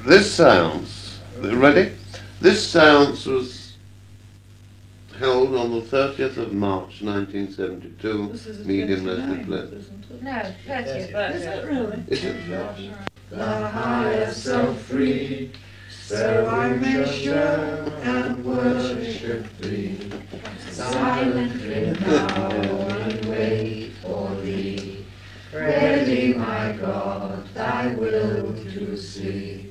This seance, ready? This seance was held on the 30th of March 1972, This is the medium 29th, Leslie Bliss. isn't it? No, 30th. Is it really? Is it? The highest so free, so I may show and worship thee. Silently now and wait for thee. Ready, my God, thy will to see.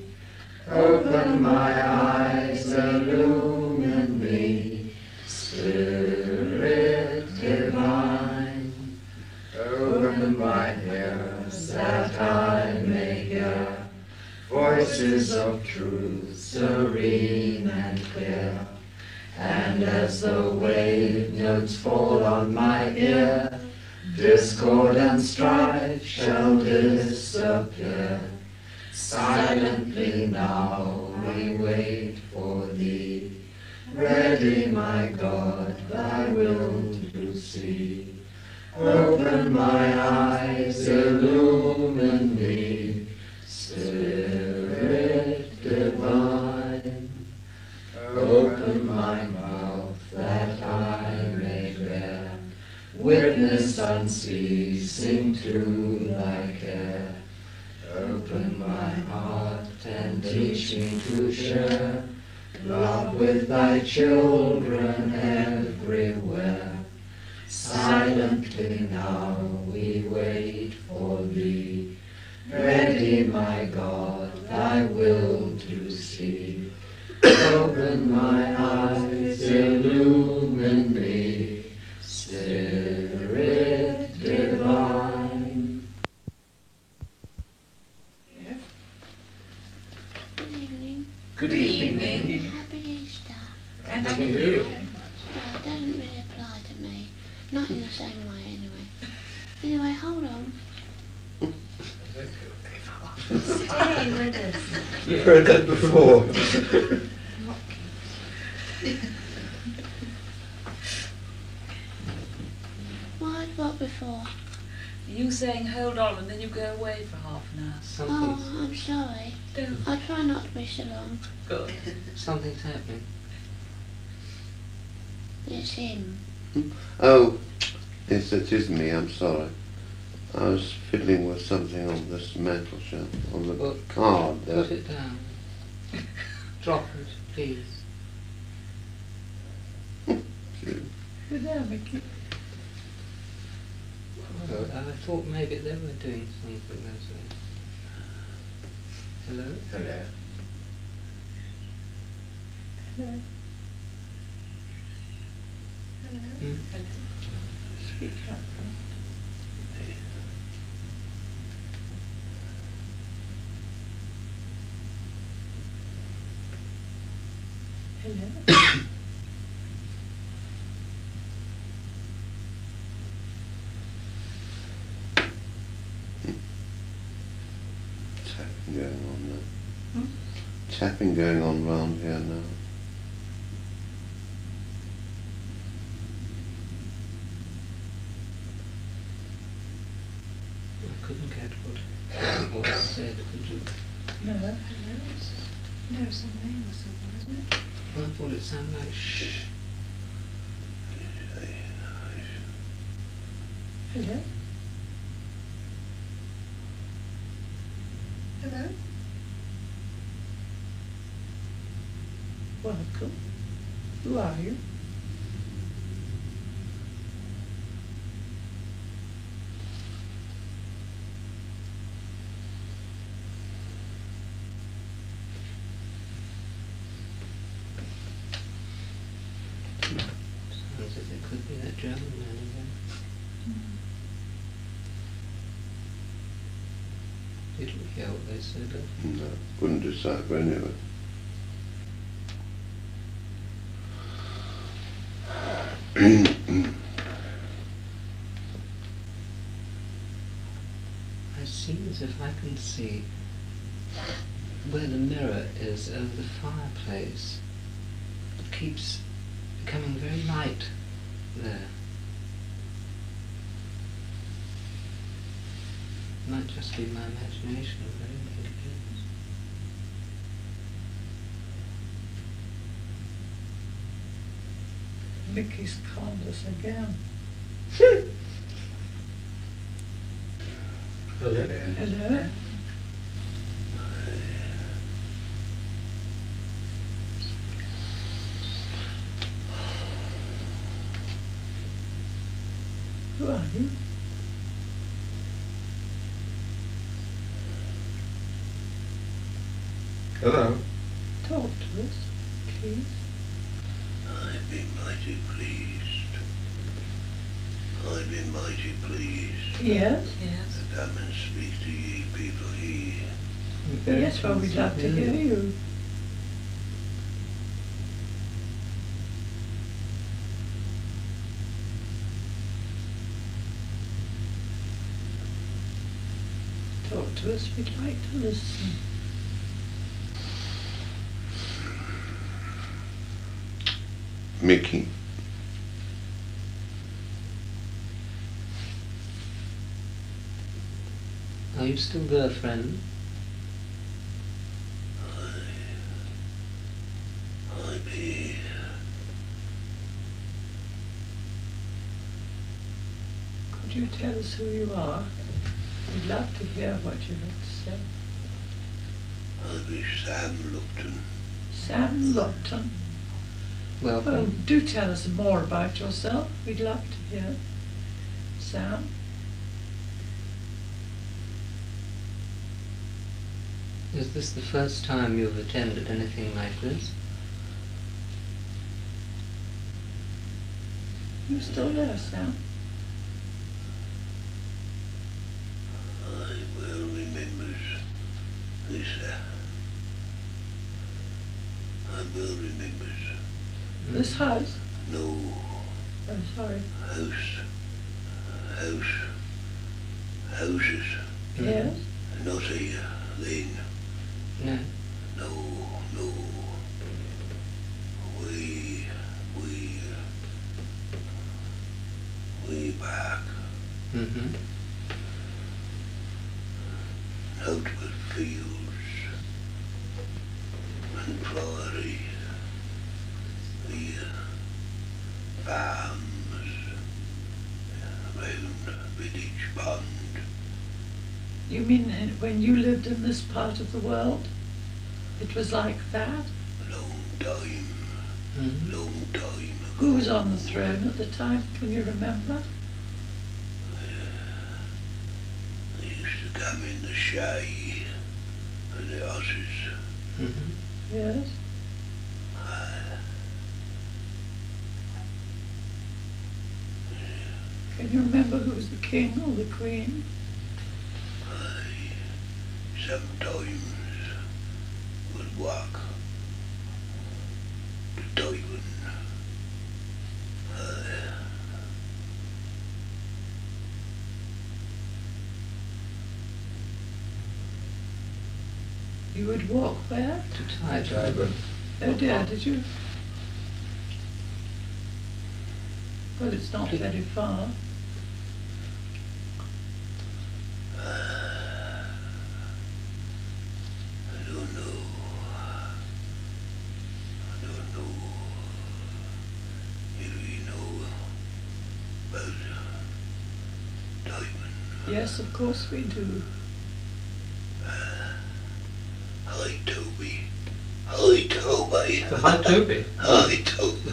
Open my eyes, illumine me, Spirit divine. Open my ears that I may hear voices of truth, serene and clear. And as the wave notes fall on my ear, discord and strife shall disappear. Silently now we wait for thee. Ready, my God, thy will to see. Open my eyes, illumine me, Spirit divine. Open my mouth that I may bear witness unceasing to thy care. Open my heart and teach me to share love with thy children everywhere. Silently now we wait for thee. Ready, my God, thy will to see. Open my eyes, illumine me, Spirit divine. Good evening. Good evening. Happy Easter. And To you. Well, it doesn't really apply to me. Not in the same way, anyway. Anyway, hold on. Stay with us. You've heard that before. What before? You saying hold on and then you go away for half an hour. Oh, I'm sorry. Don't. I'll try not to be so long. Good. Something's happening. It's him. Oh, yes, it is me, I'm sorry. I was fiddling with something on this mantel shelf, on the Well, card there. Put it down. Drop it, please. Good there, Mickey. I thought maybe they were doing something. Hello? Hello. Hello. Hello. Hmm? Hello. Speak up. Hello. Tapping going on now. Hmm? Tapping going on round here now. I couldn't get what was said, could you? No. Hello. No, some name or something, isn't it? I thought it sounded like shh. Hello. Hello. Welcome. Who are you? Sounds as it could be that German man again. Did we hear what they said? No, couldn't decipher anyway. I see as if I can see where the mirror is over the fireplace. It keeps becoming very light there. Might just be my imagination, I don't think it is. Mickey's called us again. Hello? Who are you? Hello. Talk to us, please. I've been mighty pleased. I've been mighty pleased Yes? Yes. to come and speak to ye people here. Yes, well, we'd love to hear you. Talk to us, we'd like to listen. Mickey, Are you still there, friend? I'm here. Could you tell us who you are? We'd love to hear what you have to say. I'll be Sam Lupton. Sam Lupton. Well, Welcome. do tell us more about yourself. We'd love to hear. Sam? Is this the first time you've attended anything like this? You still there, Sam? I well remembers this. I well remembers. This house? No I'm sorry. houses. Yes? Not here then. No. No. Way back. Mm-hmm. Out with fields and prairie, the farms round village pond. You mean when you lived in this part of the world? It was like that? Long time Mm-hmm. ago. Who was on the throne at the time? Can you remember? They used to come in the shade and the horses. Mm-hmm. Yes? Can you remember who was the king or the queen? Sometimes would walk to Taiwan. You would walk where? To Taiwan. Taiwan. Oh dear, did you? Well, it's not very far. I don't know. If you know about Taiwan. Yes, of course we do. Hi, Toby. Hi, Toby. Hi, Toby. Hi, Toby.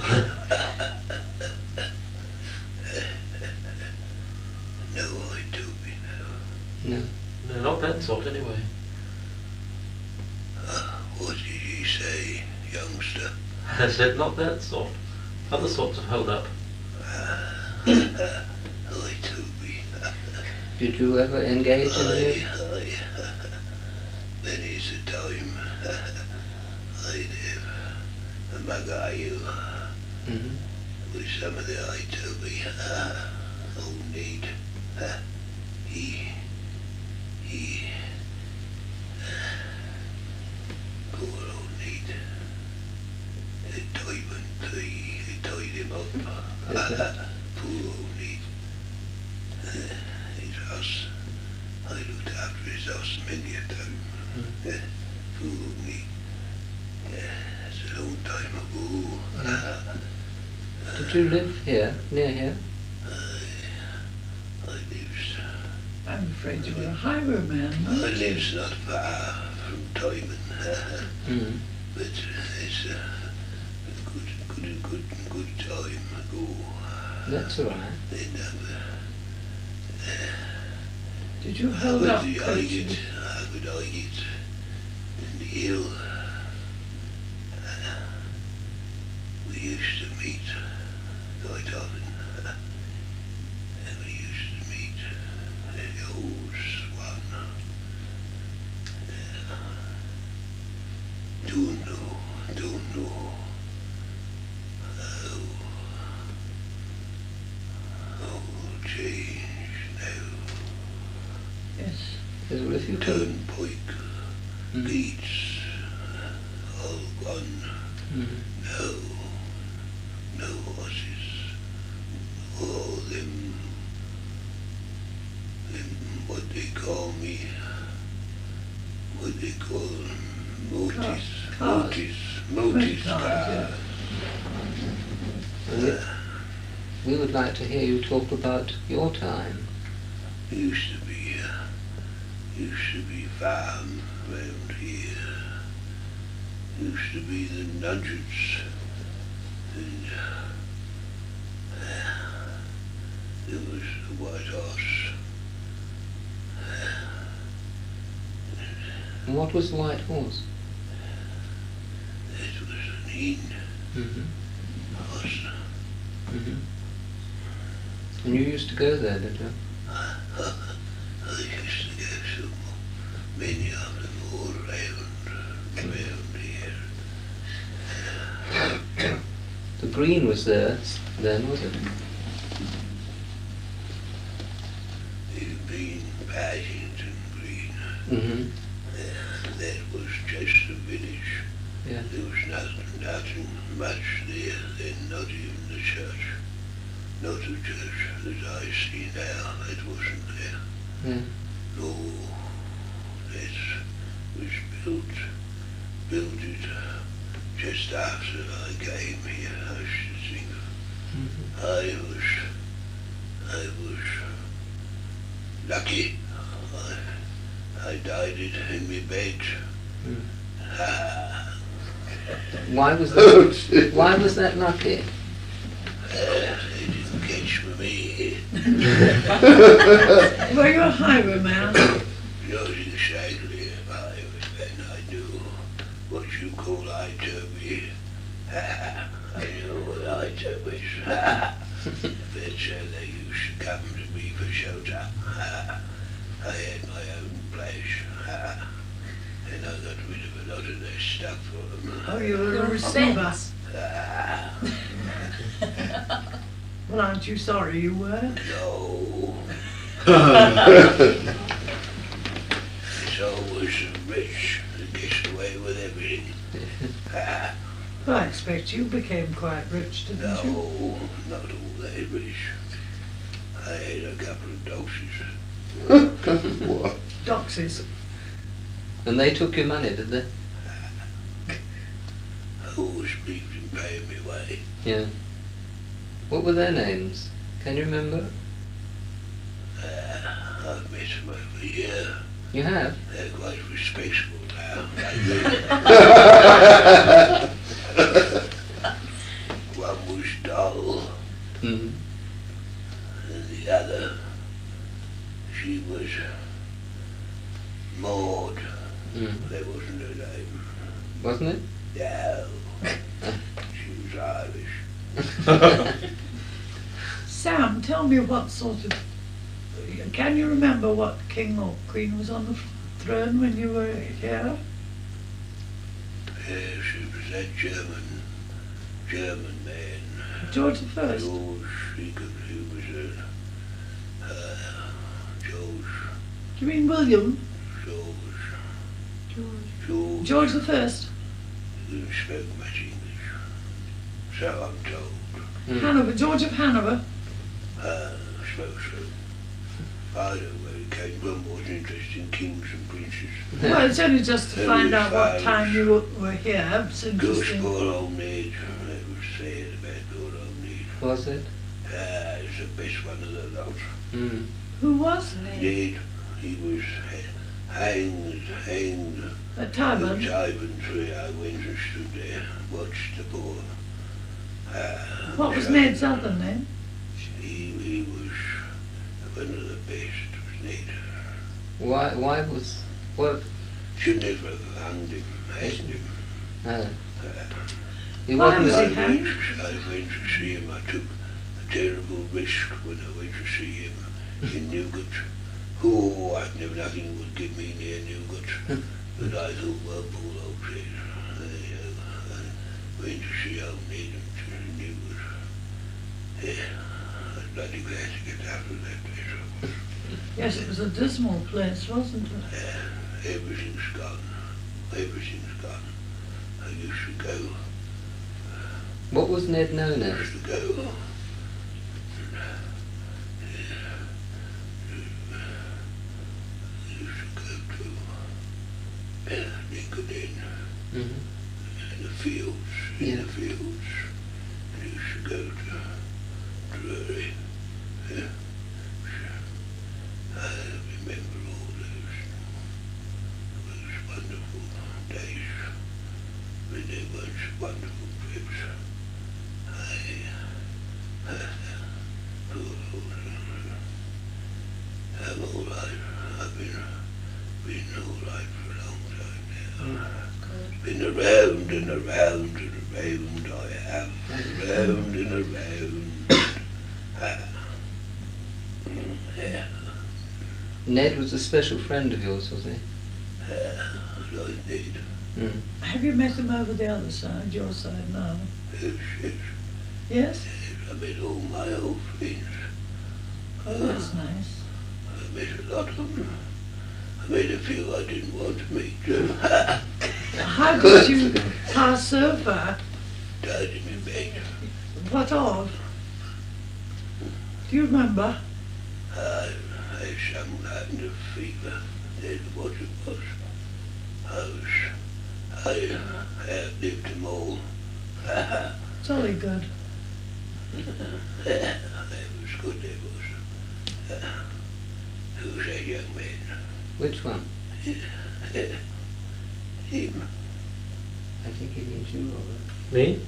No, hi, Toby, no. No. No, not that sort anyway. What did you say, youngster? I said not that sort. Other sorts have held up. Hi, Toby. Did you ever engage in it? Hi. Many's the time I live a Magayu Mm-hmm. with some of the eye Toby. Old need. He poor old need. They tied him up. Poor old need. His house. I looked after his house many a time. Poor old need. That's a long time ago. Did you live here, near here? I lives. I'm afraid you were a highwayman, I weren't you? lives not far from Twyman, Mm. but it's a good time ago. That's all right. Then Did you I hold would up hide coaches? it in the hill. We used to meet quite often. And we used to meet at the old Swan. Don't know. Oh, change now. Yes. Yes, well, if you can. Turnpike, Mm. gates, all gone. Mm. No horses. All them, what they call me, what they call them, Cars. motis Cars, yeah. cars. We would like to hear you talk about your time. Used to be farm round here. Used to be the Nugents. And there was the White Horse. And what was the White Horse? It was an inn Mm-hmm. horse. Mm-hmm. And you used to go there, did you? I used to go so many of them all round here. The Green was there then, was it? It'd been Paddington Green. Mm-hmm. That was just a village. Yeah. There was nothing much there, then not even the church. Not the church that I see now, it wasn't there. Yeah. No, that was built it just after I came here, I should think. Mm-hmm. I was lucky. I died it in my bed. Mm. Ha! Why was that? Why was that lucky? They didn't catch me. Were you a highwayman? Not exactly if I was then I knew what you call I-turby. I know what I-turby is. That's how they used to come to me for shelter. I had my own place. And I got rid of a lot of their stuff for them. Oh, you were a receiver. Well, aren't you sorry you were? No. It's always the rich that gets away with everything. Well, I expect you became quite rich, didn't you? No, not all that rich. I had a couple of doxies. What? Doxies. And they took your money, did they? I always believed in paying me way. Yeah. What were their names? Can you remember? I've met them over here. You have? They're quite respectable now. One was Doll, Mm-hmm. and the other, she was Maud. Mm. That wasn't her name. Wasn't it? No. She was Irish. Sam, tell me what sort of... Can you remember what king or queen was on the throne when you were here? Yes, it was that German man. George the First? George, he was George, Do you mean William? George. George the First? He didn't speak much English, so I'm told. Mm. Hanover, George of Hanover? I suppose so. I don't know where he came from, was interested in kings and princes. Well, it's only just to Very find out what fine. time you were here. It's Gosh, interesting. poor old Ned. That was sad about poor old Ned. Was it? It's the best one of the lot. Mm. Who was Ned, he was hanged at at Tyburn? Tyburn Tree. I went and stood there, watched the boy. What was so Ned's other name? He was one of the best, was Ned. Why was what? Should never have hanged him, hanged him. He Why wasn't. was I he went, hanged? I went to see him. I took a terrible risk when I went to see him in Newgate. Oh, I knew nothing would get me near Newgate. But I thought, well, poor old place. I went to see old Ned in Newgate. Yeah, I was bloody glad to get out of that place. Yes, it was a dismal place, wasn't it? Everything's gone. Everything's gone. I used to go. What was Ned known I as? used to go. Used to go to Lincoln Mm-hmm. in the fields, Yeah. in the fields. I used to go to Drury. Yeah. I remember all those wonderful days when they were wonderful trips. I'm all right. I've been all right for a long time now. Been around and around and around I have. Around and around. Yeah. Ned was a special friend of yours, was he? I did. Mm. Have you met him over the other side, your side now? Yes, yes. Yes? I met all my old friends. Oh, that's nice. I met a lot of them. I met a few I didn't want to meet. How did you pass over? Died in my bed. What of? Do you remember? I had some kind of fever. That's what it was. I outlived them all. Jolly good. That was good, that was. Who's that young man? Which one? Him. I think he means you, Robert. Me?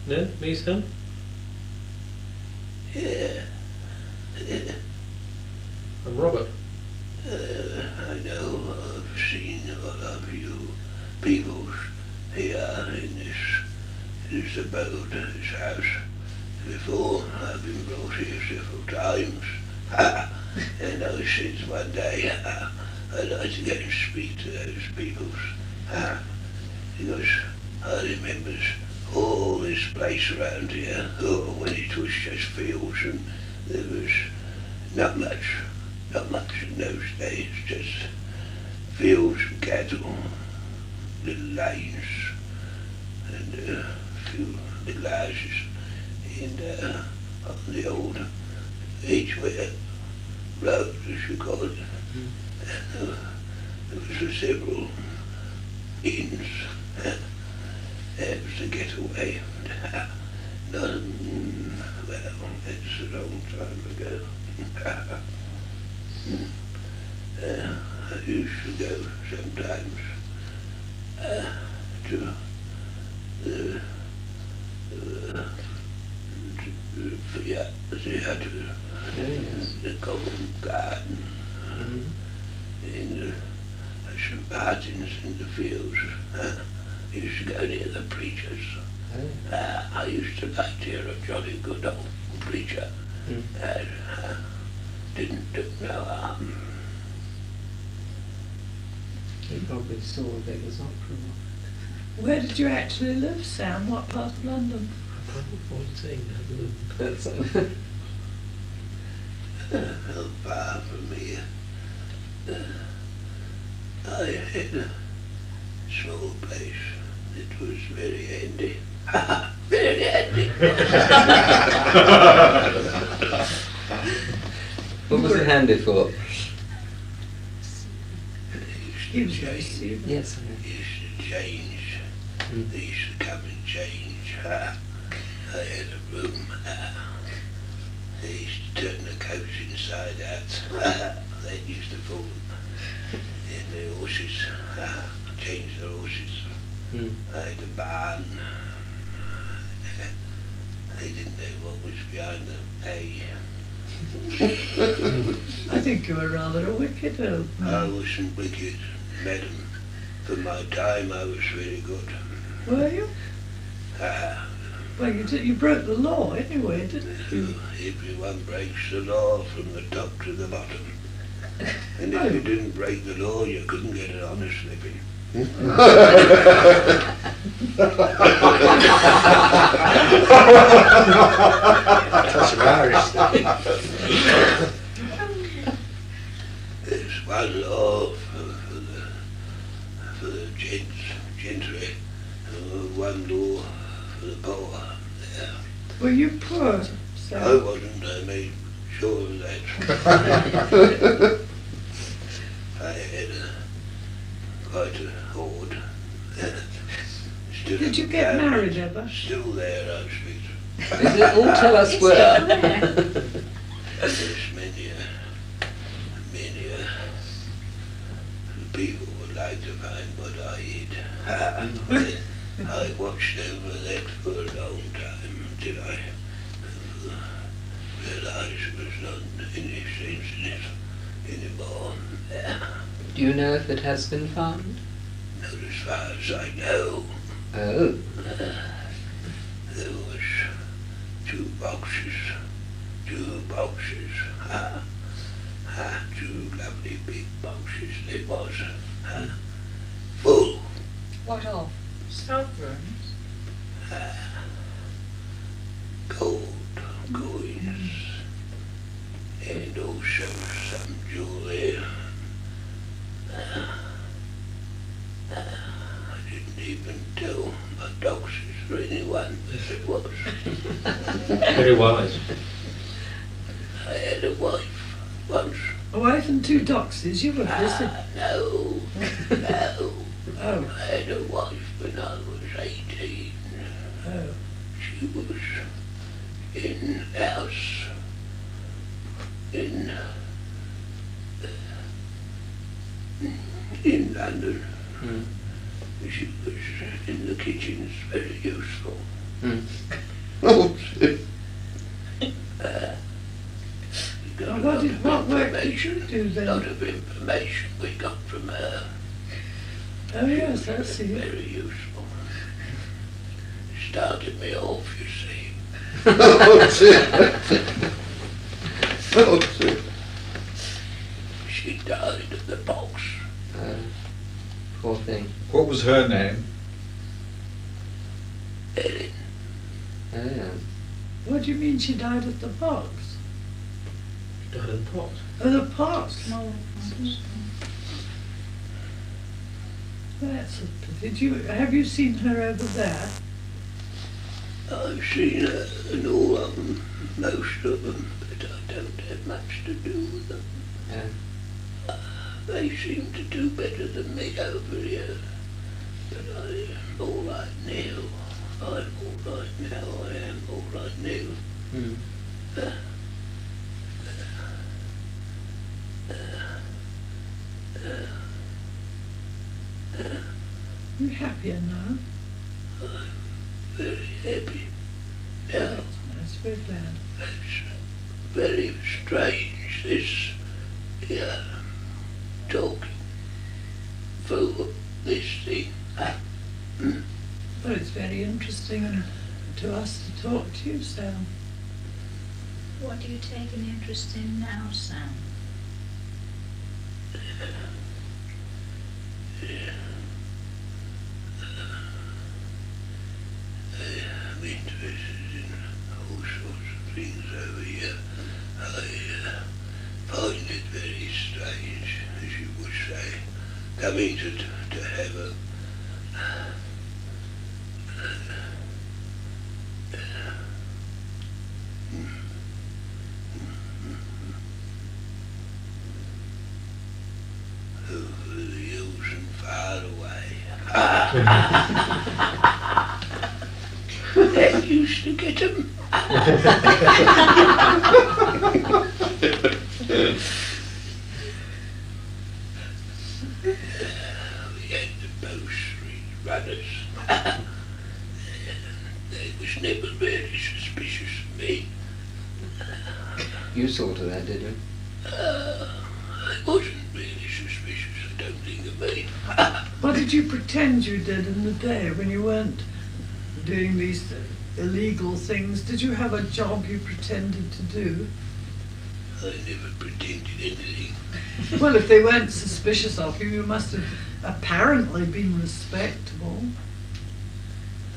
No? Me's him? Yeah. I'm Robert. I know I've seen a lot of you people here in this abode, this house, before. I've been brought here several times. And I said one day I'd like to go and speak to those peoples. Because I remember all this place around here, when it was just fields and there was not much in those days, just fields and cattle, little lanes, and a few little houses, and on the old Edgware Road, as you call it, there was several inns. That was the getaway. Well, that's a long time ago. I used to go sometimes to the theatre, the Covent Garden, in St. Martin's in the fields. I used to go near the preachers. I used to like to hear a jolly good old preacher. Didn't do no harm. He probably saw that it was opera. Where did you actually live, Sam? What part of London? Probably 14. That's Not far from here. I had a small place. It was very handy. Very handy. What was it handy for? He was very serious. Yes, Used to change. They used to come and change. I had a room. coats inside out. They used to fall in the horses, change the horses. They had a barn. They didn't know what was behind the hay. I think you were rather a wicked old I man. wasn't wicked, madam. For my time I was very good. Were you? Well, you broke the law anyway, didn't you? Everyone breaks the law from the top to the bottom. And if you didn't break the law, you couldn't get an honest living. Touch of Irish. There's one law for the gentry, and one law for the poor. Yeah. Were you poor, I Sam? wasn't, I made sure of that. I had quite a hoard. Still Did you in the get cabinet. married ever? Still there, I speak. Is it all tell us It's where? still there. There's many people would like to find what I eat. I watched over that for a long time until I realized there's not any sense in it anymore. Do you know if it has been found? Not as far as I know. Oh. There was two boxes. Two lovely big boxes they was. Full. What of? Sovereigns? Gold coins. And also some jewelry. I didn't even tell my doctors or anyone that it was. Very wise. I had a wife once. A wife and two doxies, you were visiting. No. Oh, I had a wife when I was 18. oh. She was in house in London. She was in the kitchens, very useful. We got a lot of What work did you information. do A then? lot of information we got from her. Oh yes, I see. Very useful. Started me off, you see. She died of the pox. Poor thing. What was her name? Ellen. Oh, yeah. What do you mean she died of the pox? Died of the pot. Oh, the pox. Small ones. That's a pity. Have you seen her over there? I've seen her and all of them, most of them, but I don't have much to do with them. Yeah. They seem to do better than me over here. But I'm all right now. I'm all right now. I am all right now. You happier now? Very happy. Now, That's very glad. it's very strange, this talking for this thing. Well, it's very interesting to us to talk to you, Sam. What do you take an interest in now, Sam? I'm interested in all sorts of things over here. I find it very strange, as you would say, coming to have a over the hills and far away. That used to get 'em. You saw to that, did you? I wasn't really suspicious, I don't think of me. What did you pretend you did in the day when you weren't doing these illegal things? Did you have a job you pretended to do? I never pretended anything. Well, if they weren't suspicious of you, you must have apparently been respectable.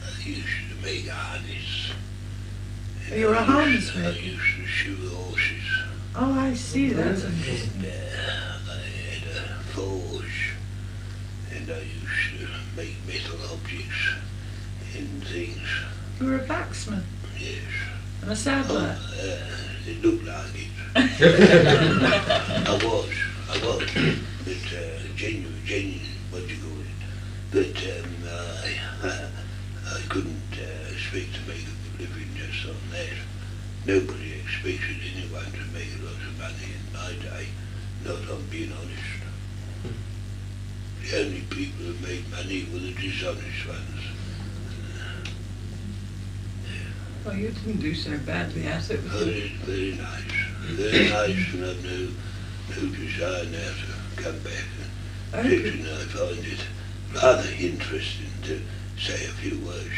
I used to make harness. You were a harness I maker? used to shoot horses. Oh, I see, that's interesting. And I had a forge, and I used to make metal objects and things. You were a blacksmith Yes. and a saddler. It looked like it. I was. But genuine, what do you call it? But I couldn't expect to make a living just on that. Nobody expected anyone to make a lot of money in my day, not on being honest. The only people who made money were the dishonest ones. Well, you didn't do so badly at it. Very nice. Very nice, and I've no desire now to come back. And and I find it rather interesting to say a few words,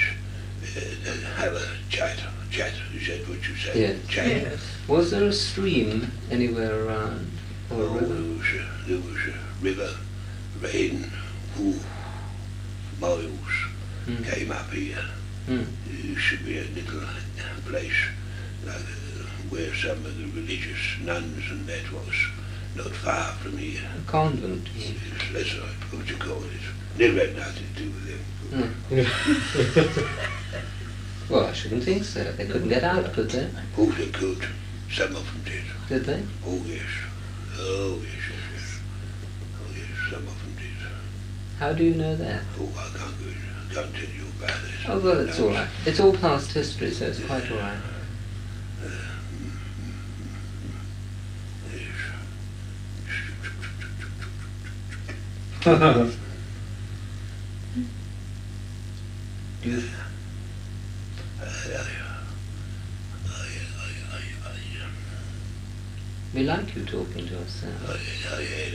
have a chat. Is that what you say? Yes. Chat. Yes. Was there a stream anywhere around? Or a Oh, river? there was a river, ran miles, came up here. Mm. It used to be a little place like where some of the religious nuns and that was, not far from here. A convent? Yes, that's right, what you call it. Never had nothing to do with them. Mm. Well, I shouldn't think so. They couldn't get out, could they? Oh, they could. Some of them did. Did they? Oh, yes. Oh, yes. Oh, yes, some of them did. How do you know that? Oh, I can't tell you about this. Oh, well, it's all right. It's all past history, so it's quite all right. You, we like you talking to us, sir. I had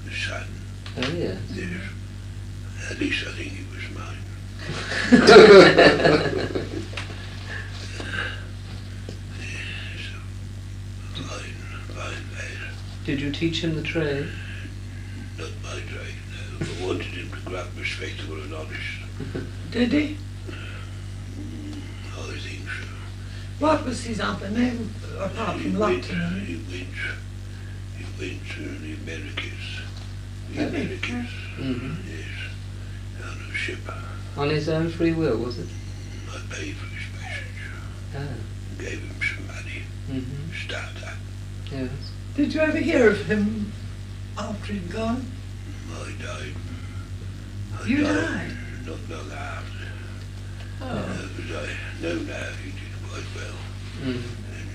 the son. Oh, yes. Yes. At least I think it was mine. Fine lad. Did you teach him the trade? Not my trade, no. I wanted him to grow up respectable and honest. Did he? I think so. What was his other name, apart from Lupton? He went to the Americas. The Really? Americas, Mm-hmm. yes. On a ship. On his own free will, was it? I paid for his passage. Oh. Gave him some money. Mm-hmm. Start up. Yes. Did you ever hear of him after he'd gone? I died. You died? Not long after. Oh. But I know now he did quite well. Mm-hmm. And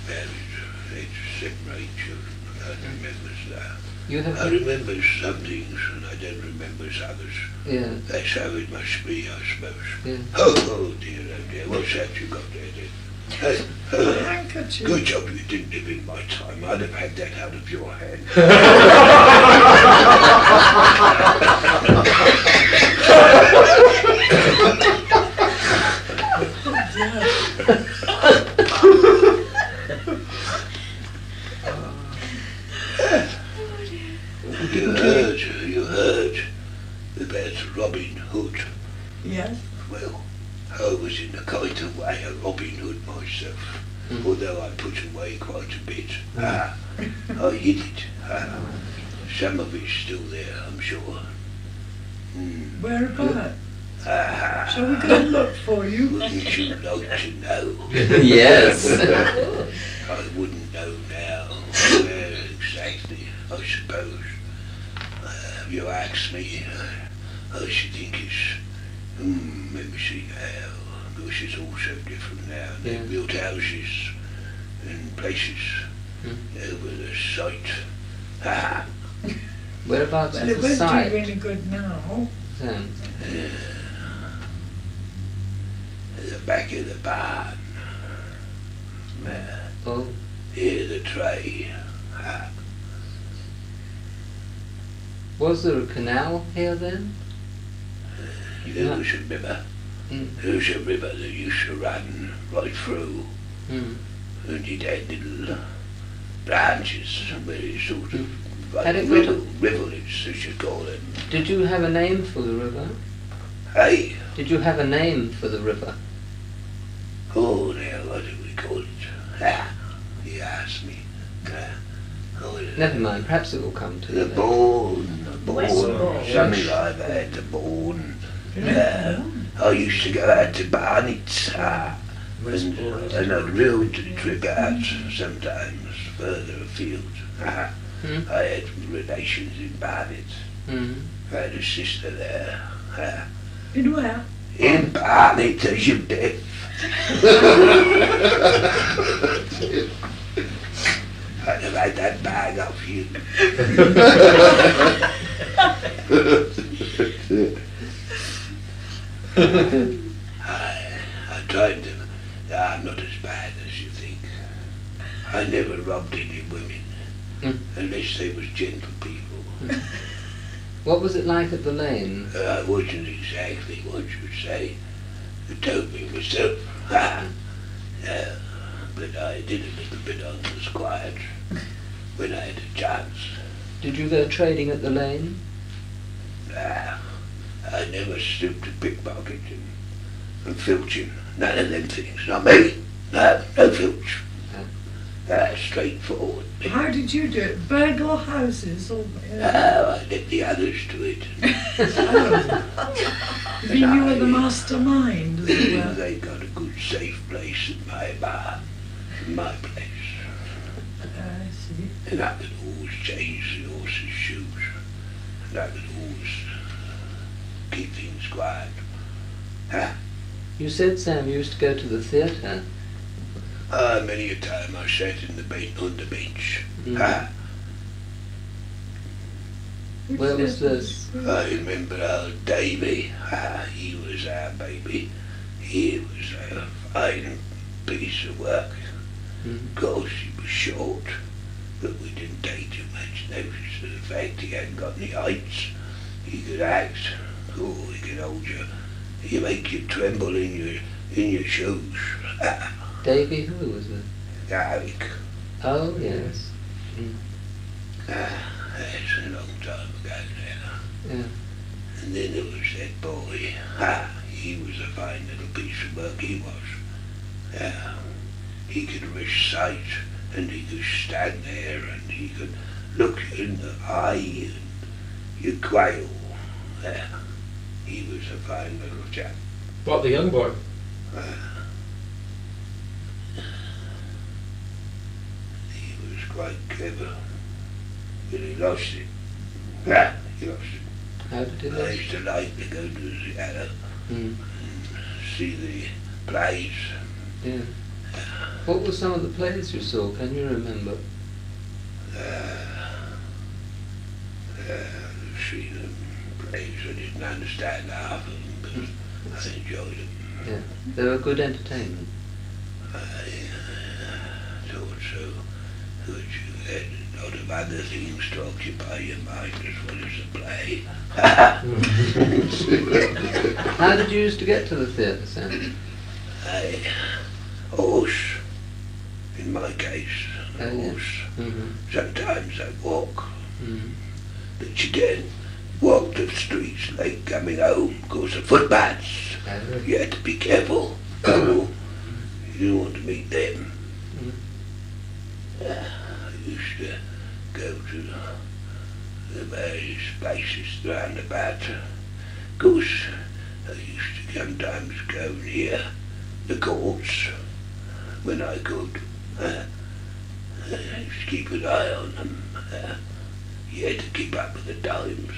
married, had 7 or 8 children. I remember that. You have... I remember some things and I don't remember others. Yeah. That's how it must be, I suppose. Yeah. Oh dear, what's that you got there then? Hey, A handkerchief. good job you didn't live in my time. I'd have had that out of your hand. You heard about Robin Hood. Yes. Well, I was in a kind of way a Robin Hood myself, although I put away quite a bit. I hid it. Some of it's still there, I'm sure. Whereabouts? Ah, Shall we go and look for you? wouldn't you like to know? Yes. I wouldn't know now. Where exactly, I suppose. You ask me, I should think it's, let me see now, because it's all so different now. Yeah. They built houses and places over the site. Whereabouts Well, is it the won't site? do really good now. Sam? At the back of the barn. Oh, Here's the tray. was there a canal here then? There's a river. Mm. There's a river that used to run right through. Mm. And it had little branches where it sort of like Had it got a- rivulets, as you call them. Did you have a name for the river? Hey, Did you have a name for the river? oh now what do we call it? You asked me. Never mind, perhaps it will come to you. The later. Bourne, Westbourne. something like that, the Bourne. I used to go out to Barnet, and I'd rode the trip out sometimes further afield. I had relations in Barnet. Mm. I had a sister there. In where? In Barnet, as you deaf. I'd have had that bag off you. I tried to. I'm not as bad as you think. I never robbed any women, unless they was gentle people. What was it like at the lane? I wasn't exactly what you would say. I told me myself. But I did a little bit on the quiet when I had a chance. Did you go trading at the lane? I never stooped to pickpocketing and filching. None of them things. Not me. No filch. Straightforward. How did you do it? Burgle houses or? I let the others do it. You mean you were the mastermind, as it were? They got a good safe place in my bar. My place. I see. And I could always change the horse's shoes. And I could always keep things quiet. You said, Sam, you used to go to the theatre. Many a time I sat in the on the bench. Where was this? I remember old Davy. He was our baby. He was a fine piece of work. Of course, he was short, but we didn't take too much notice of the fact he hadn't got any heights. He could act. Oh, he could hold you. He make you tremble in your shoes. Davy, who was it? Garrick. Oh, yes. That's a long time ago now. Yeah. And then there was that boy. He was a fine little piece of work, he was. He could recite, and he could stand there, and he could look you in the eye, and you quail. He was a fine little chap. What, the young boy? He was quite clever, but he lost it. He lost it. How did he I lose? used to like to go to the theatre Mm. and see the plays. Yeah. What were some of the plays you saw? Can you remember? See the plays. I didn't understand half of them, but I enjoyed them. Yeah. They were good entertainment. I thought so. But you had a lot of other things to occupy your mind as well as the play. How did you used to get to the theatre, Sam? Horse. In my case, Oh, yeah. horse. Mm-hmm. Sometimes I walk. Mm-hmm. But you can't walk the streets late coming home because of footpaths. You had to be careful. You don't want to meet them. I used to go to the various places round about. Of course, I used to sometimes go near the courts when I could. I used to keep an eye on them. You had to keep up with the times.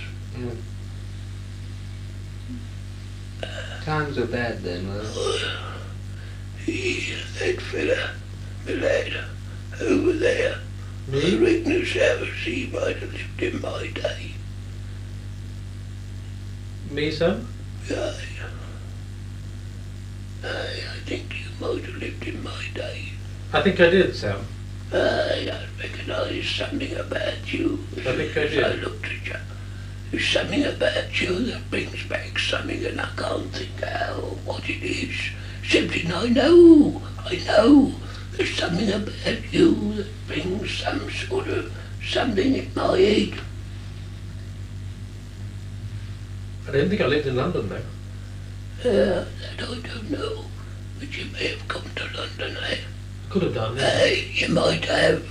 Times were bad then, were they? That fella, the lad, over there, I reckon as how he might have lived in my day. Me? me, Sam? Aye. Aye, I think you might have lived in my day. I think I did, Sam. Aye, I recognise something about you I think I as did. I looked at you. There's something about you that brings back something, and I can't think how or what it is. Something I know. There's something about you that brings some sort of something in my head. I didn't think I lived in London, though. That I don't know. But you may have come to London, eh? Could have done, yeah. Hey, you might have.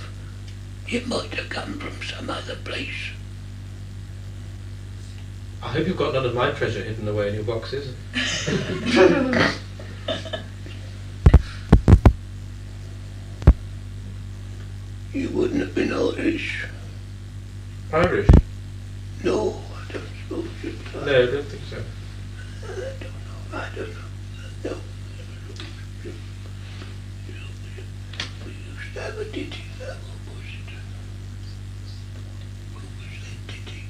You might have come from some other place. I hope you've got none of my treasure hidden away in your boxes. You wouldn't have been Irish. Irish? No, I don't suppose you're No, I don't think so. I don't know. No. We used to have a ditty. What was it? What was that ditty?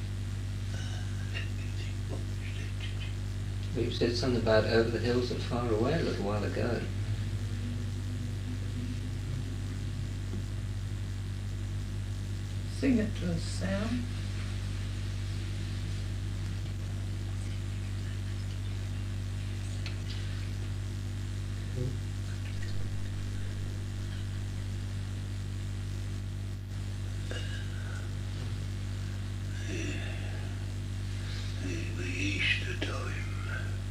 Let me think. What was that ditty? Well, you said something about over the hills and far away a little while ago. Sing it to us, Sam. The Easter time.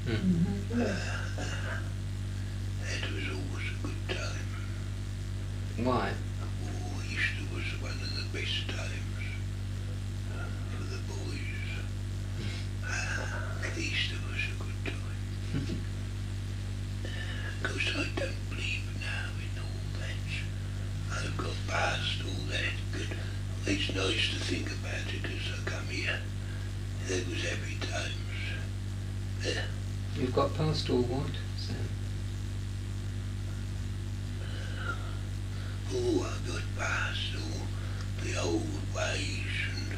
Mm. That was always a good time. Why? Oh, Easter was one of the best times for the boys. Easter was a good time. Of course, I don't believe now in all that. I've got past all that, but it's nice to think about it as I come here. There was happy times. You've got past all what, Sam? Oh, I got past all the old ways and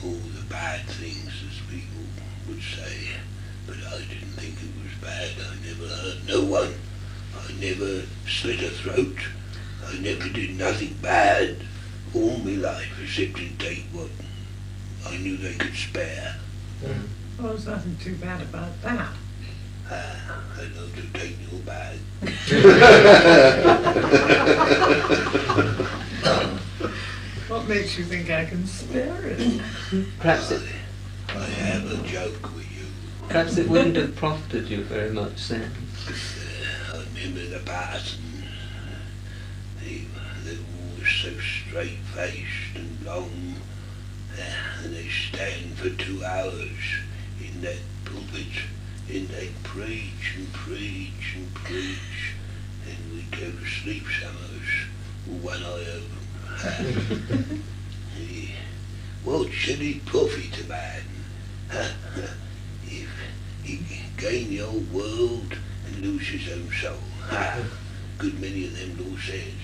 all the bad things, as people would say. But I didn't think it was bad. I never hurt no one. I never slit a throat. I never did nothing bad all my life, except in take what I knew they could spare. Mm. Well, there's nothing too bad about that. I know to take no bad. What makes you think I can spare it? Perhaps it, I have a joke with you. perhaps it wouldn't have profited you very much, Sam. I remember the parsons. They were always so straight-faced and long, and they stand for 2 hours in that pulpit, and they preach and preach and preach, and we'd go to sleep some of us with one eye open. What should it profit a man if he can gain the whole world and lose his own soul? Good many of them law says.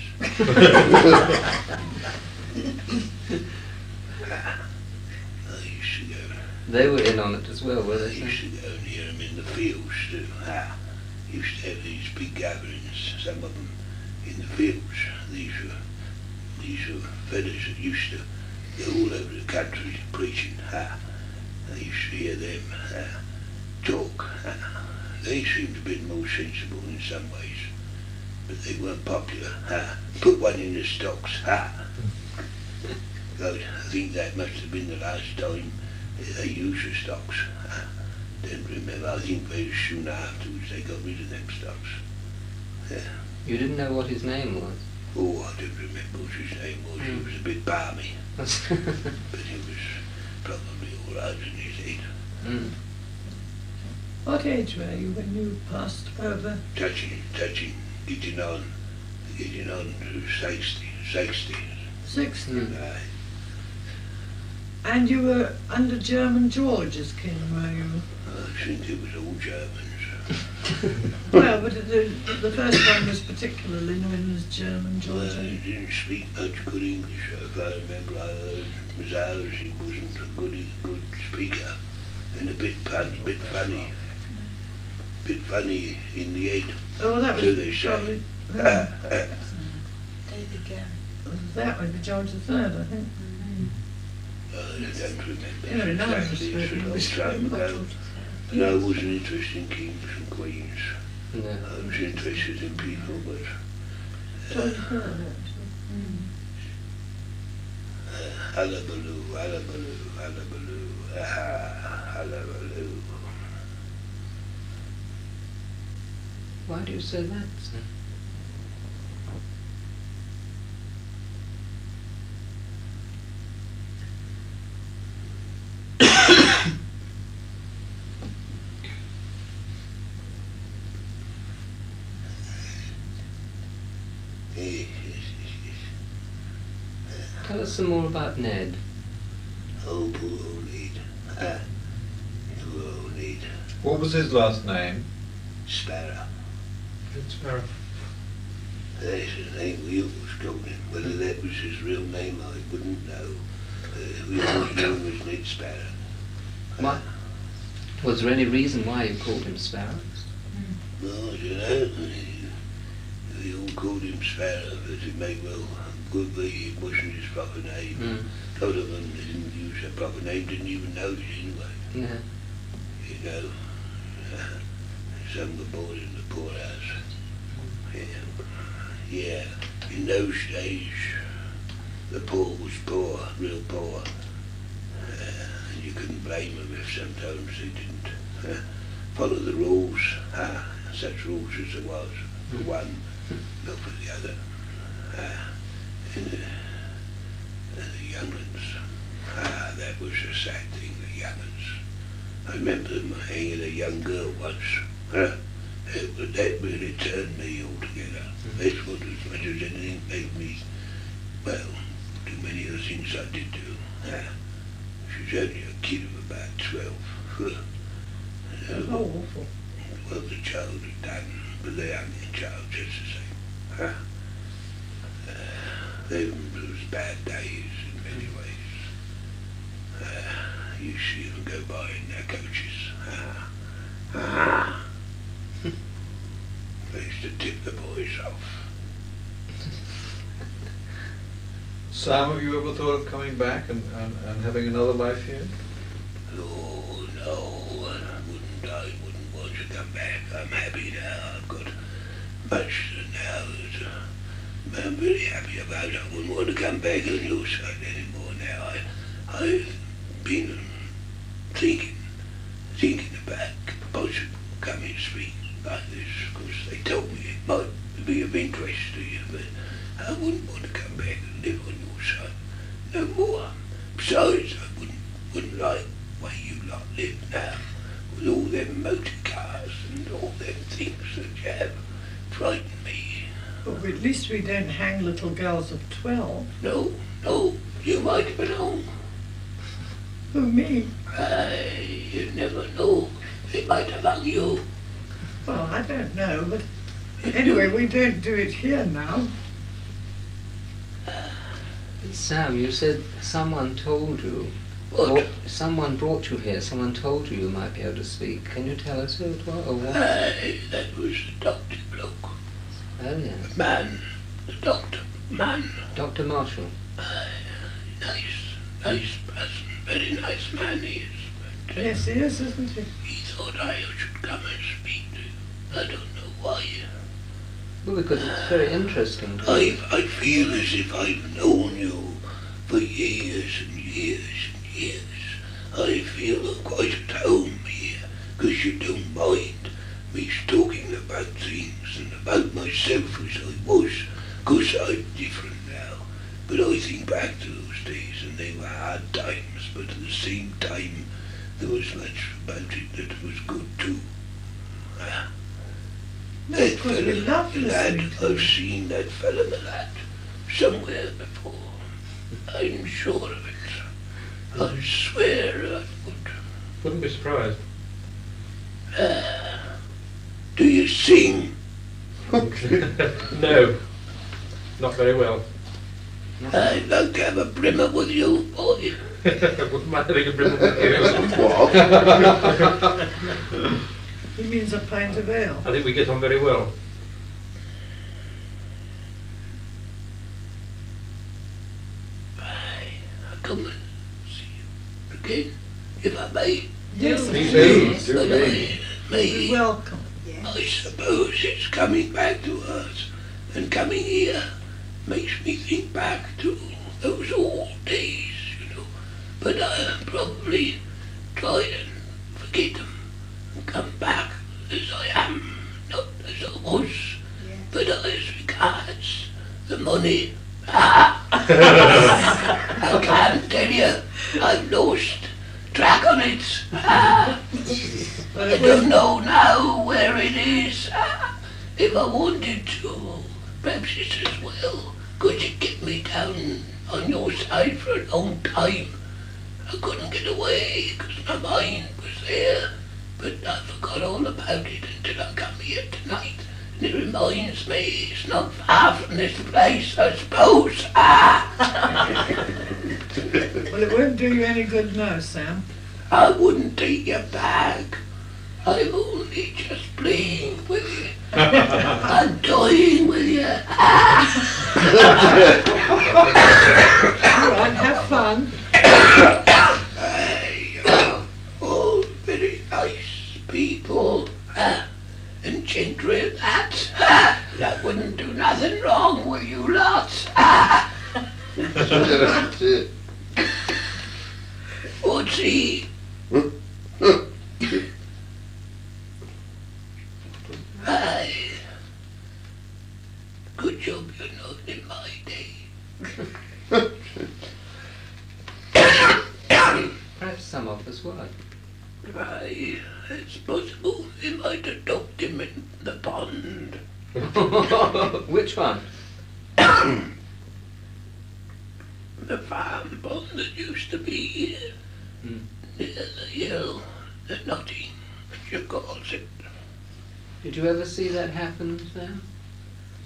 I used to go. They were in on it as well, were I they, used Sam? to go and hear them in the fields too. Used to have these big gatherings, some of them in the fields. These were fellas that used to go all over the country preaching. I used to hear them talk. They seemed to be more sensible in some ways, but they weren't popular. Put one in the stocks. God, I think that must have been the last time they used the stocks. Don't remember. I think very soon afterwards they got rid of them stocks. You didn't know what his name was? Oh, I don't remember what his name was. He was a bit balmy, but he was probably all right in his head. Mm. What age were you when you passed over? Touching, getting on to 60. 60. Mm. And you were under German George as king, were you? I think it was all Germans. Well, but the first one was particularly known as German George. He didn't speak much good English. If I remember, I heard Mazars, he wasn't a good speaker, and a bit bit funny. Bit funny in the head. Oh, that So was they say. probably, David Garrett. that would be George III, I think. I don't remember Yeah, no, exactly. It's a long time ago. And I wasn't interested in kings and queens. No. I was interested in people, but George III, actually. hullabaloo, hullabaloo, hullabaloo, hullabaloo. Why do you say that, sir? Yes, yes, yes, Tell us some more about Ned. yes. Oh, poor old Ned. Poor old Ned. What was his last name? Sparrow. It's Sparrow. That's the name we always called him. Whether that was his real name, I wouldn't know. We always knew him as Ned Sparrow. What? Was there any reason why you called him Sparrow? No, I don't know. We all called him Sparrow, but it may well could be it wasn't his proper name. Mm. A lot of them didn't use their proper name, didn't even know it anyway. No. You know, some were born in the poorhouse. Yeah, in those days, the poor was poor, real poor. And you couldn't blame them if sometimes they didn't follow the rules. Such rules as there was for one, not for the other. And the younguns, that was a sad thing, the younguns. I remember them hanging a young girl once. That really turned me altogether. That's what, as much as anything, made me, well, do many of the things I did do. She was only a kid of about 12. Oh, awful. What the child had done, but they only a child just the same. Them was bad days in many ways. You see them go by in their coaches. They used to tip the boys off. Sam, have you ever thought of coming back and having another life here? Oh, no, I wouldn't want to come back. I'm happy now. I've got much now that I'm very happy about. I wouldn't want to come back on your side anymore now. I've been thinking about possible coming to speak like this. Of course, they told me it might be of interest to you, but I wouldn't want to come back and live on your side no more. Besides, I wouldn't like the way you lot live now, with all them motor cars and all them things that you have. Frighten me. But at least we don't hang little girls of 12. No, you might have been home. Who, me? You never know. They might have hung you. Well, I don't know, but anyway, we don't do it here now. Sam, you said someone told you. What? Or someone brought you here. Someone told you you might be able to speak. Can you tell us who it was or what? That was the doctor bloke. Oh yes, Man, the doctor, man. Dr. Marshall. Nice person. Very nice man he is. But Yes, he is, isn't he? he thought I should come and speak to you. I don't know why. Well, because it's very interesting. I feel as if I've known you for years and years and years. I feel quite at home here, because you don't mind me talking about things and about myself as I was, because I'm different now. But I think back to those days, and they were hard times, but at the same time, there was much about it that was good too. No, of course, we love the lad, listening to I've you. seen that fella, the lad, somewhere before. I'm sure of it. I swear I would. Wouldn't be surprised. Do you sing? No, not very well. I'd like to have a brimmer with you, boy. Wouldn't mind having a dribble with you. What? He means a pint of ale. I think we get on very well. I'll come and see you again, if I may. Yes, of Me course. too. But Me. me, Welcome. I suppose it's coming back to us, and coming here makes me think back to those old days, you know. But I'll probably try and forget them and come back as I am, not as I was. But as regards the money, I can't tell you, I've lost track on it. I don't know now where it is. If I wanted to, perhaps it's as well, could you get me down on your side for a long time? I couldn't get away because my mind was there, but I forgot all about it until I come here tonight. And it reminds me it's not far from this place, I suppose. Well, it won't do you any good now, Sam. I wouldn't take your bag. I'm only just playing with you. I'm toying with you. All right, have fun. All very nice people. And gentry at that. That wouldn't do nothing wrong with you lots. What's he? Aye. Good job you're not in my day. Perhaps some of us were. Aye, it's possible they might have dumped him in the pond. Which one? The farm pond that used to be here. Hmm. Near the hill, the nutting, as you calls it. Did you ever see that happen, Sam?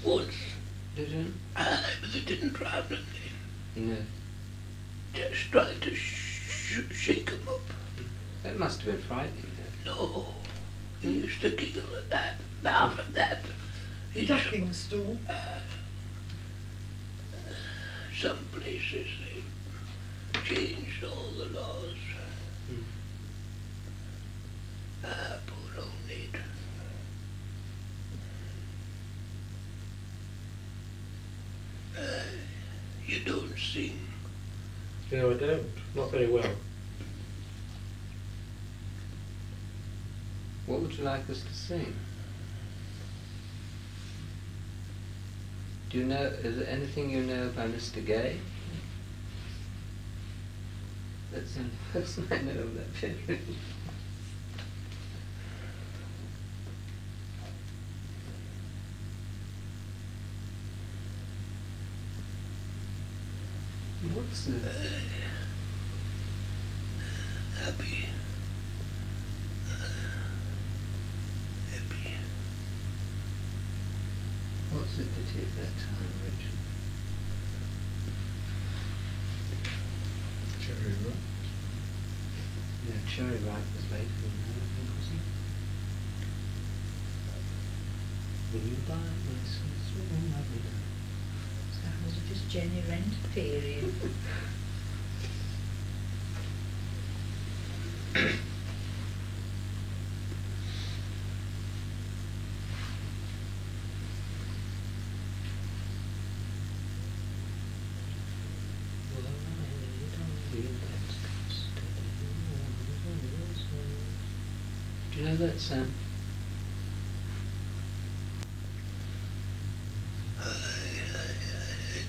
Once, Did you? aye, but they didn't drown him then. No. Just tried to shake him up. That must have been frightening. No, he used to giggle at that, laugh at that. He's Ducking stool. some places they've changed all the laws. Poor old Ned. You don't sing. No, I don't. Not very well. What would you like us to sing? Do you know, is there anything you know by Mr. Gay? That's the only person I know of that period. What's the... Happy. Happy. What's the pity of that time, Richard? Cherry Ripe. Yeah, Cherry Ripe was later than that, I think, wasn't it? Will you buy my sweet and lovely love? That was just Jenny Rent period. Do you know that, Sam?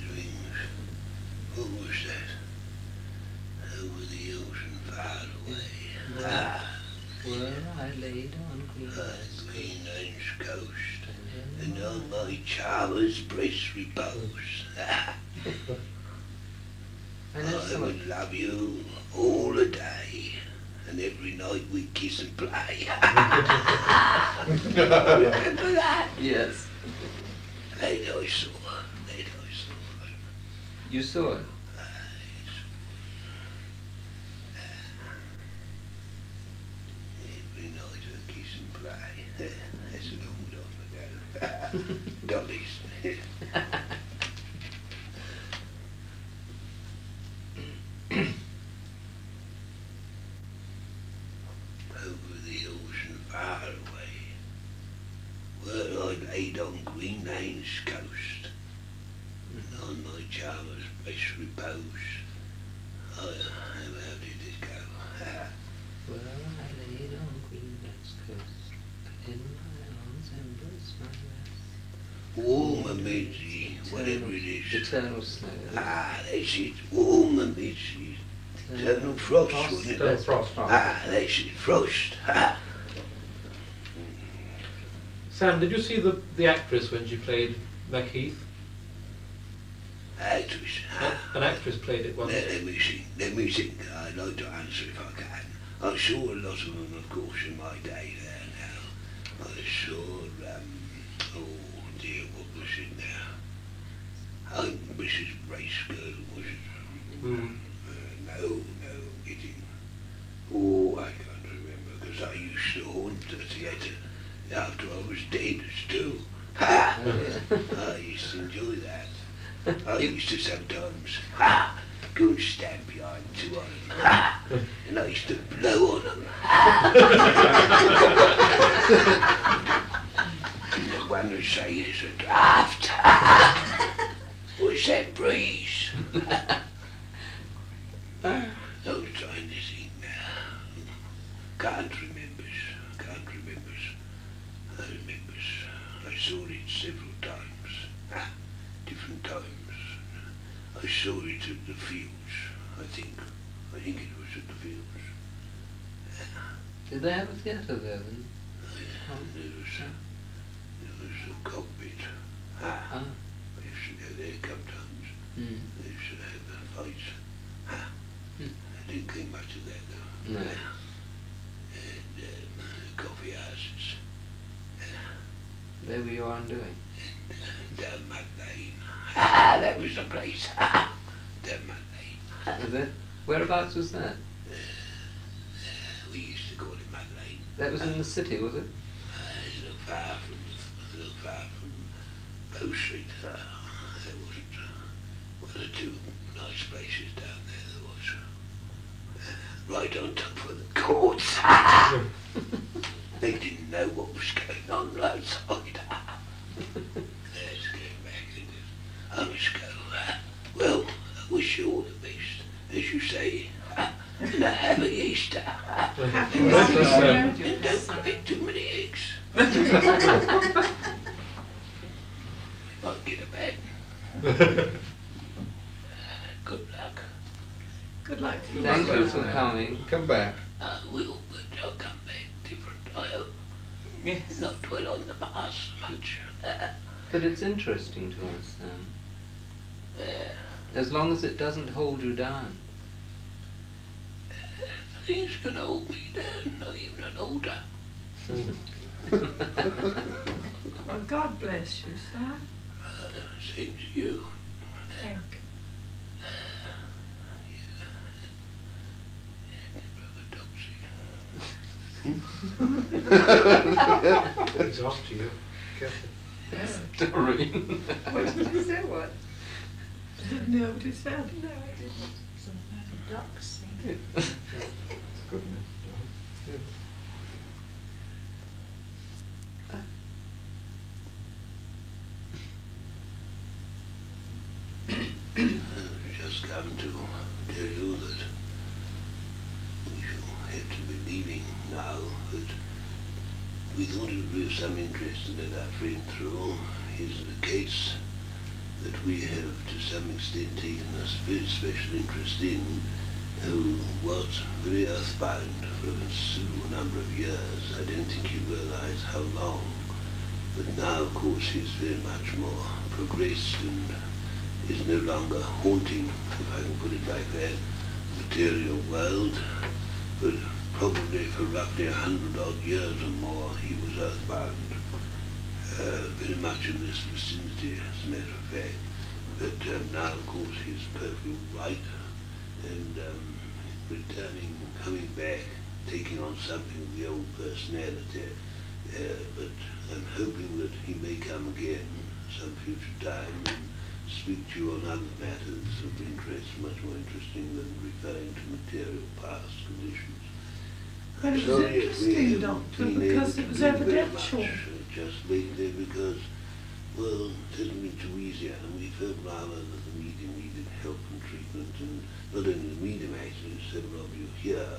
Dreams. What was that? Over the ocean far away. Where I laid on Greenland's coast, and on my charmer's breast repose. I know I some of would love you all the day, and every night we kiss and play. Remember that? Yes. Late I saw her, late I saw her. You saw it? and play. That's an old time ago. Dollies. Over the hills and far away, where I laid on Green Lane's coast, and on my charmer's best repose, how did it go? Well, I laid on Greenback's coast, in my arms embrace my rest. Warm amidst the, whatever it is. Eternal snow. That's it. Warm amidst the eternal frost, wasn't it? Eternal frost. That's it. Frost. Sam, did you see the actress when she played Macheath? Actress. An actress played it once. Let me think. I'd like to answer if I can. I saw a lot of them, of course, in my day there now. I saw, oh dear, what was it now? Mrs. Bracegirdle, was it? No, getting... Oh, I can't remember, because I used to haunt the theatre after I was dead still. I used to enjoy that. I used to sometimes go and stand behind two of them, and I used to blow on them. And the one would say, "It's a draft." What's that breeze? Those trying to think now. Can't remember. I saw it several times. Different times. I saw it at the fields. I think it was at the fields. Did they have a theatre there then? There was a cockpit. I used to go there a couple times. They used to have fights. I didn't think much of that though. No. And coffee houses. They were your undoing. Down Mud Lane. That was the place. Down Mud Lane. Was it? Whereabouts was that? We used to call it Mud Lane. That was in the city, was it? It's a little far from Bow Street. There wasn't one or two nice places down there. There was right on top of the courts. They didn't know what was going on outside. Let's go back in it. I must go. Well, I wish you all the best, as you say, and a happy Easter. And don't eat too many eggs. Might get a bad. Good luck. Good luck to you. Thank you for coming. Come back. I will, but I'll come back different, I hope. Yes. Not dwell on the past much. But it's interesting to us, as long as it doesn't hold you down. Things can hold me down, not even an older. Well, God bless you, sir. Same to you. Thank you. It's off to you. Careful. Doreen. What did you say? What? Didn't know what he said. No, I didn't. Something about a duck singing. Good enough. Just come to tell you that we shall have to be leaving now, but we thought it would be of some interest to let our friend through. Here's the case that we have to some extent taken a very special interest in, who was very earthbound for a considerable number of years. I don't think you realize how long. But now, of course, he's very much more progressed and is no longer haunting, if I can put it like that, the material world. But probably for roughly 100-odd years or more, he was earthbound. Very much in this vicinity, as a matter of fact. But now, of course, he's perfectly right, and returning, coming back taking on something of the old personality. But I'm hoping that he may come again some future time and speak to you on other matters of interest, much more interesting than referring to material past conditions. But it was Sorry, interesting, we Doctor, haven't been because able it was to do very evidential. much, just lately because, well, it hasn't been too easy, and we felt rather that the medium needed help and treatment, and not only the medium actually, several of you here,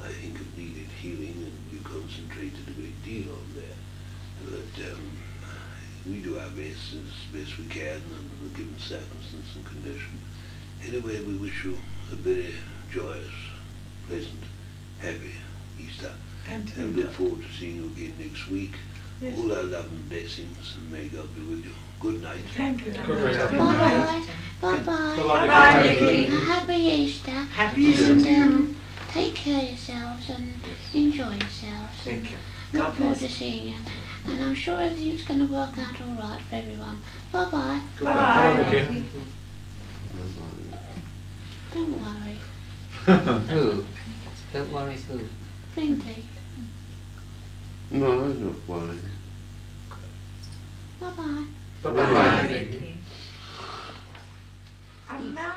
I think have needed healing, and we concentrated a great deal on that. But we do our best as best we can under the given circumstances and conditions. Anyway, we wish you a very joyous, pleasant, happy Easter. And look forward to seeing you again next week. Yes. All our love and blessings, and may God be with you. Good night. Thank you. Good night. Bye-bye. Bye-bye. Bye-bye, Nicky. Happy Easter. Happy Easter to you. Take care of yourselves and enjoy yourselves. Thank you. Look God forward bless. to seeing you. And I'm sure everything's going to work out all right for everyone. Bye-bye. Bye. Okay. Don't worry. Who? Don't worry who? Brinkley. No, I'm not worried. Bye-bye. Bye-bye. And now